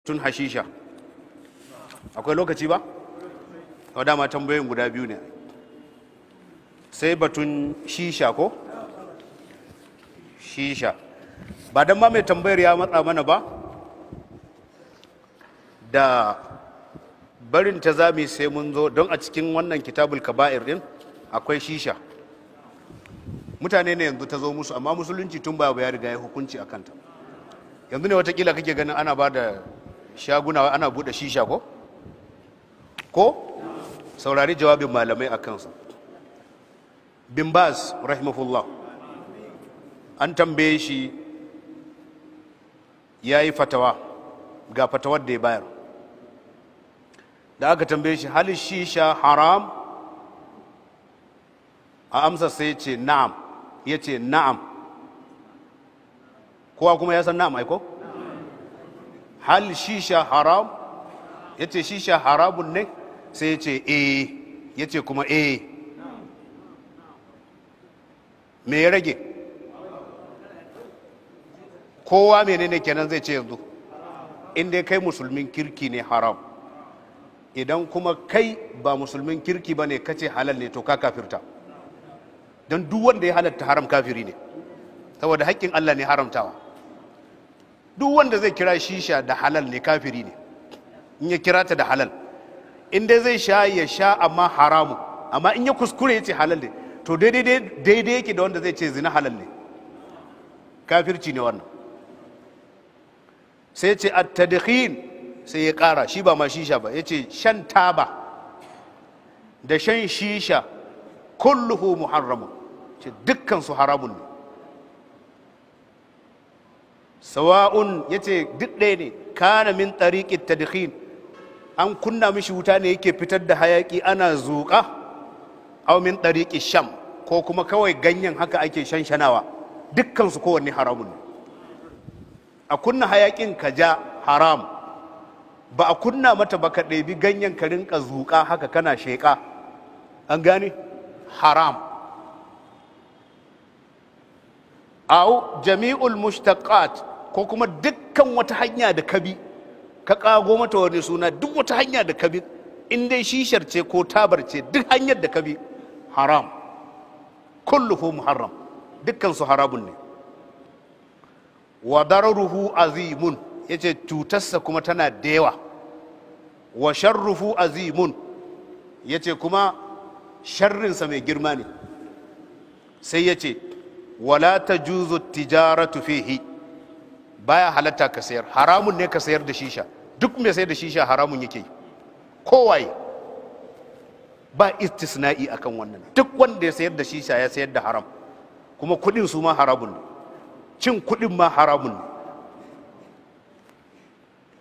tun hashisha akwai lokaci ba? a dama tambayoyin guda biyu ne sai batun shisha ko? shisha ba don ma mai tambayar ya matsa mana ba da barin ta zami sai mun zo don a cikin wannan kitabul kaba'ir din akwai shisha mutane ne yanzu ta zo musu amma musulunci tun ba ya riga ya hukunci a kanta yanzu ne watakila kake ganin ana ba da shaguna ana buɗe shisha ko saurari jawabin malamai a kansa. Bin Baz rahimahullah an tambaye shi ya yi fatawa ga fatawar da ya bayar da aka tambaye shi hal shisha haram a amsa sai ya ce na'am ya ce na'am kowa kuma ya san na'am aiko hal shisha haram ya ce shisha haramun ne sai ya ce eh ya ce kuma eh me ya rage kowa menene kenan zai ce yanzu inda kai musulmin kirki ne haram idan kuma kai ba musulmin kirki ba ne kace halal ne to ka kafirta don duk wanda ya halatta haram kafiri ne saboda haƙƙin Allah ne haramtawa duk wanda zai kira shisha da halal ne kafiri ne in ya kira ta da halal in dai zai sha ya sha amma haramu amma in ya kuskure ya ce halal ne to daidai yake da wanda zai ce zina halal ne kafirci ne wannan sai ce at-tadkhin sai ya kara shi ba ma shisha ba ya ce shan taba da shan shisha kulluhu muharramun ce dukkan su haramun ne sawa'un yace duk ɗaya ne kana min tariqit tadkhin an kunna mishi wuta ne yake fitar da hayaki ana zuƙa aw min tariqi sham ko kuma kawai ganyen haka ake shanshanawa dukkan su kowanne haramun ne a kunna hayakin ka ja haram ba a kunna mata ba ka ɗebi ganyen ka rinka zuƙa haka kana sheƙa an gane haram aw jami'ul mushtaqat ko kuma dukkan wata hanya da kabi ka kago mata wani suna duk wata hanya da kabi in dai shishar ce ko tabar ce duk hanyar da kabi haram kulluhu muharram dukkan su haramun ne wa dararuhu azimun yace cutarsa kuma tana da yawa wa sharruhu azimun yace kuma sharrinsa mai girma ne sai yace wala tajuzu tijaratu fihi baya halatta ka sayar haramun ne ka sayar da shisha duk mai sayar da shisha haramun yake kowaye ba istisna'i akan wannan duk wanda ya sayar da shisha ya sayar da haram kuma kudin su ma haramun ne cin kudin ma haramun ne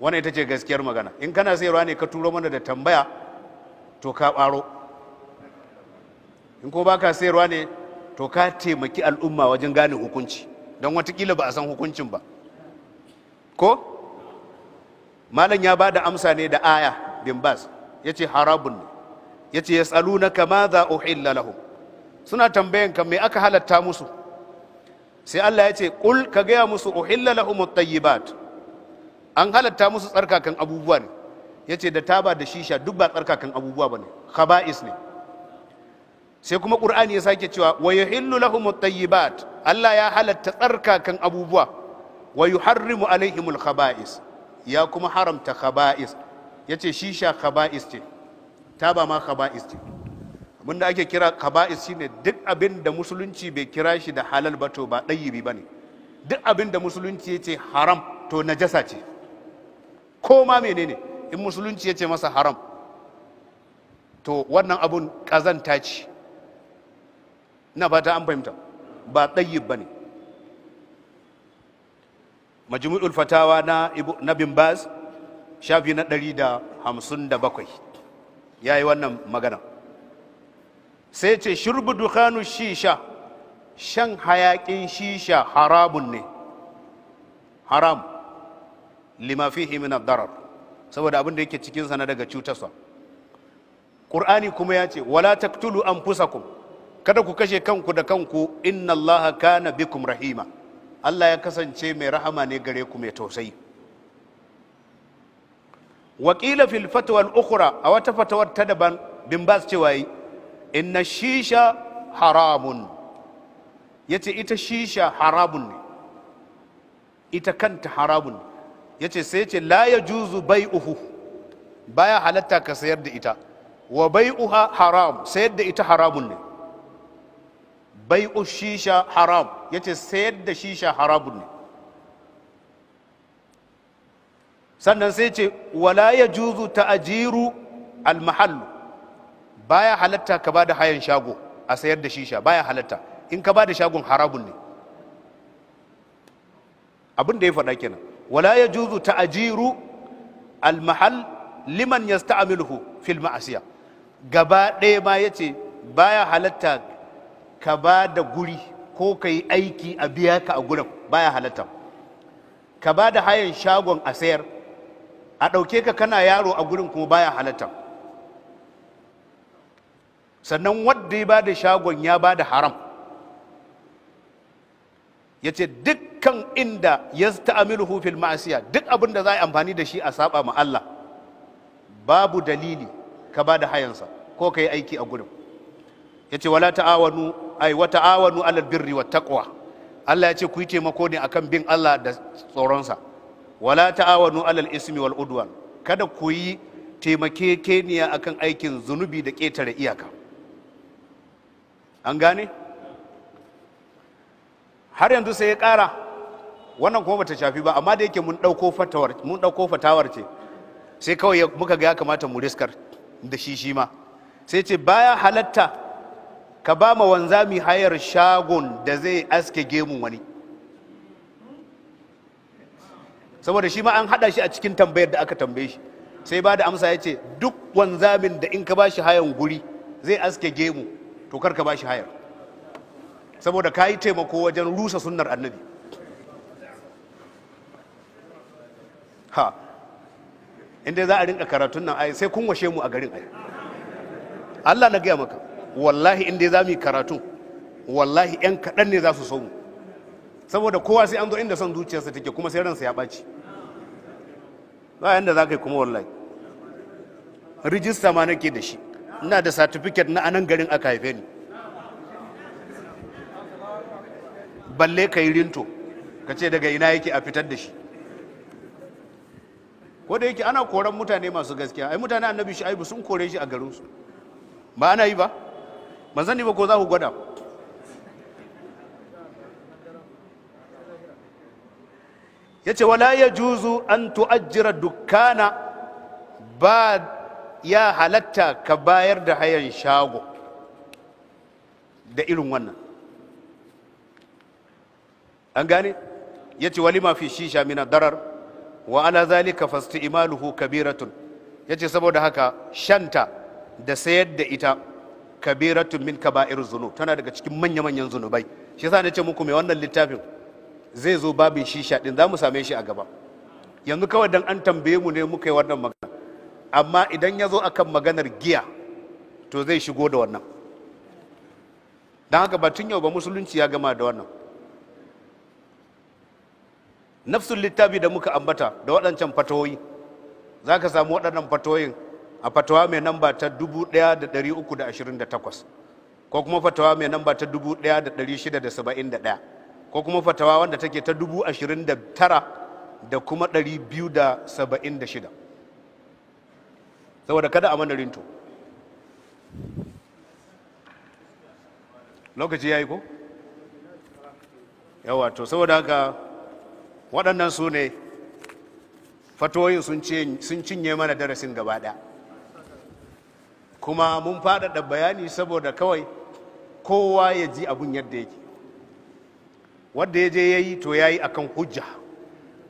wannan ita ce gaskiyar magana in kana sayarwa ne ka turo mana da tambaya to ka baro in ko baka sayarwa ne to ka taimaki al'umma wajen gane hukunci don watakila ba a san hukuncin ba ko malam ya bada amsa ne da aya bin Baz yace harabun ne yace yasalunaka madha uhilla lahum suna tambayan ka me aka halatta musu sai Allah yace qul ka gaya musu uhilla lahum at-tayyibat an halatta musu tsarkakan abubuwa ne yace da taba da shisha duk ba tsarkakan abubuwa bane khaba'is ne sai kuma qur'ani ya sake cewa wa yuhillu lahum at-tayyibat Allah ya halatta tsarkakan abubuwa wa yuharrimu alaihimul khaba'is ya kuma haramta khaba'is yace shisha khaba'is ce taba ma khaba'is ce abinda ake kira khaba'is shine duk abin da musulunci bai kira shi da halal ba to ba dayyibi bane duk abin da musulunci yace haram to najasa ce ko ma menene in musulunci yace masa haram to wannan abun kazanta ce ina fata an fahimta ba dayyib bane majmu'ul fatawa na bin Baz shafi na 157 yayi wannan magana sai ce shurbu dukhanu shisha shan hayakin shisha haramun ne haram lima fihi min ad-darar saboda abin da yake cikin sa na daga cutarsa qur'ani kuma ya ce wala taqtulu anfusakum kada ku kashe kanku da kanku inna allaha kana bikum rahima Allah ya kasance mai rahama ne gare ku mai tausayi Wakila fil fatwa al-ukhra, a wata fatawar ta daban bin Baz cewa yi inna shisha haramun, yace ita shisha haramun ne, ita kanta haramun ne. Yace sai yace la yajuzu bai'uhu, baya halatta ka sayar da ita, wa bai'uha haram, sayar da ita haramun ne. Bai'u shisha haram, yace sayar da shisha haramun ne. Sannan sai ce wala yajuzu ta'jiru al-mahall, baya halatta ka bada hayan shago a sayar da shisha, baya halatta. In ka bada shagon haramun ne. Abin da ya faɗa kenan, wala yajuzu ta'jiru al-mahall liman yasta'miluhu fil ma'asiya. Gaba ɗaya ma yace baya halatta ka bada guri ko kai aiki a biya ka a gurin, baya halatta. Ka bada hayan shagon a sayar, a ɗauke ka kana yaro a gurin kuma baya halatta. Sannan wadda ya bada shagon ya bada haram. Ya ce dukkan inda ya ta'amiluhu fil ma'asiya, duk abin da za a yi amfani da shi a saba ma Allah, babu dalili ka bada hayansa ko ka yi aiki a gurin. Ya ce wala ta'awanu wa ta'awanu alal birri wat taqwa, Allah ya ce ku yi taimako ne akan bin Allah da tsoronsa. Wala ta'awanu alal ismi wal udwan, kada ku yi taimakekeniya akan aikin zunubi da ƙetare iyaka. An gane? Har yanzu sai ya ƙara, wannan kuma bata shafi ba, amma da yake mun ɗauko fatawar ce, sai kawai muka ga ya kamata mu riskar da shi ma. Sai ce baya halatta ka ba ma wanzami hayar shagon da zai aske gemun wani. Saboda shi ma an haɗa shi a cikin tambayar da aka tambaye shi, sai ba da amsa ya ce duk wanzamin da in ka ba shi hayan guri zai aske gemu, to kar ka ba shi hayar, saboda ka yi taimako wajen rusa sunnar annabi. Ha, inda za a rinka karatun nan ai sai kun washe mu a garin ai. Allah na gaya maka, wallahi inda za mu yi karatun, wallahi 'yan kaɗan ne za su so mu, saboda kowa sai an zo inda son zuciyarsa take, kuma sai ransa ya ɓaci. Ba yanda za ka yi kuma wallahi. Rijista ma nake da shi, ina da certificate na anan garin aka haife ni. Balle ka yi rinto ka ce daga ina yake a fitar da shi. Ko da yake ana koran mutane masu gaskiya, ai mutane annabi Shu'aibu sun kore shi a garinsu, ba ana yi ba? Ban sani ba ko za ku gwada. Ya ce wala ya juzu an tu'ajjira dukkana, ba ya halatta ka bayar da hayan shago da irin wannan. An gane? Ya ce walima fi shisha mina darar wa ala zalika fasti'maluhu kabiratun. Ya ce saboda haka shanta da sayar da ita kabiratun min kaba'ir zunub, tana daga cikin manya-manyan zunubai. Shi yasa na ce muku mai wannan littafin zai zo babin shisha din, za mu same shi a gaba. Yanzu kawai dan an tambaye mu ne muka yi wannan magana, amma idan ya zo akan maganar giya to zai shigo da wannan. Don haka ba tun yau ba musulunci ya gama da wannan. Nafsul littafi da muka ambata da waɗancan fatawoyi, za ka samu waɗannan fatawoyin a fatawa mai namba ta 1328, ko kuma fatawa mai namba ta 1671, ko kuma fatawa wanda take ta 29,000 da kuma 276. Saboda kada a mana rinto. Lokaci ya yi ko? Yawa, to saboda haka waɗannan su ne fatoyin sun cinye mana darasin gaba ɗaya, kuma mun faɗaɗa bayani saboda kawai kowa ya ji abun yadda yake. Wanda ya je ya yi to ya yi akan hujja,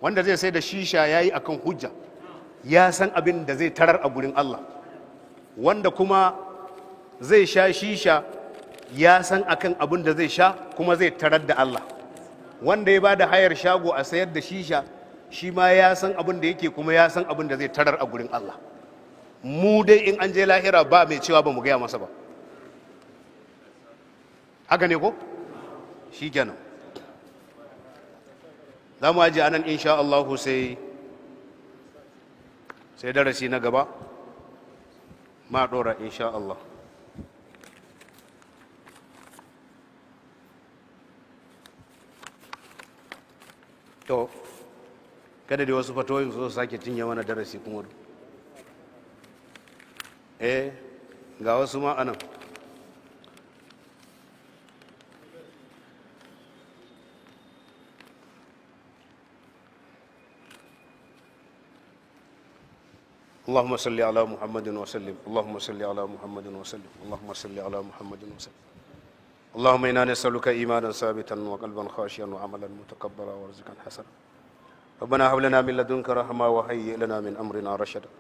wanda zai sai da shisha ya yi akan hujja, ya san abin da zai tarar a gurin Allah. Wanda kuma zai sha shisha ya san akan abin da zai sha kuma zai tarar da Allah. Wanda ya ba da hayar shago a sayar da shisha, shi ma ya san abin da yake kuma ya san abin da zai tarar a gurin Allah. Mu dai in an je lahira ba mai cewa ba mu gaya masa ba. Haka ne ko? Shi kenan. Za mu aji anan insha Allah sai darasi na gaba ma dora insha Allah. To kada da wasu fatoyin su sake cinye mana darasi kuma ga wasu ma anan. اللهم صل على محمد وسلم اللهم صل على محمد وسلم اللهم صل على محمد وسلم اللهم إنا نسألك إيمانا ثابتا وقلبا خاشعا وعملا متقبلا ورزقا حسنا ربنا هب لنا من لدنك رحمة وهيئ لنا من أمرنا رشدا